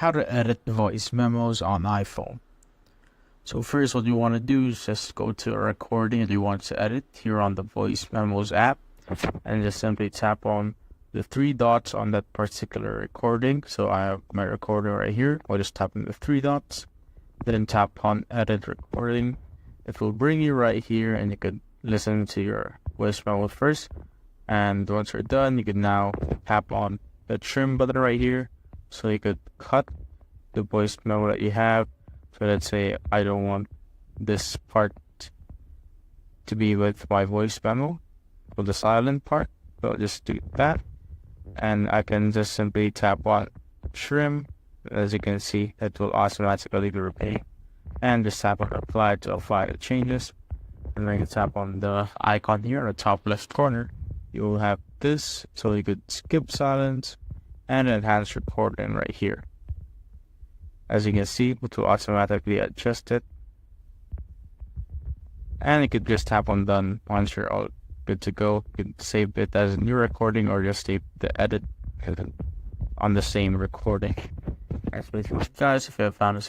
how to edit voice memos on iPhone. So first, what you want to do is just go to a recording that you want to edit here on the Voice Memos app, and just simply tap on the three dots on that particular recording. So I have my recording right here. I'll just tap on the three dots, then tap on Edit Recording. It will bring you right here, and you could listen to your voice memo first. And once you're done, you can now tap on the trim button right here, so you could cut the voice memo that you have. So let's say I don't want this part to be with my voice memo, for the silent part. So I'll just do that, and I can just simply tap on trim. As you can see, it will automatically be repaid, and just tap on apply to apply the changes. And then you can tap on the icon here in the top left corner. You will have this, so you could skip silence and enhance recording right here. As you can see, it will automatically adjust it. And you could just tap on done once you're all good to go. You can save it as a new recording, or just save the edit on the same recording. That's basically it, guys. If you have found this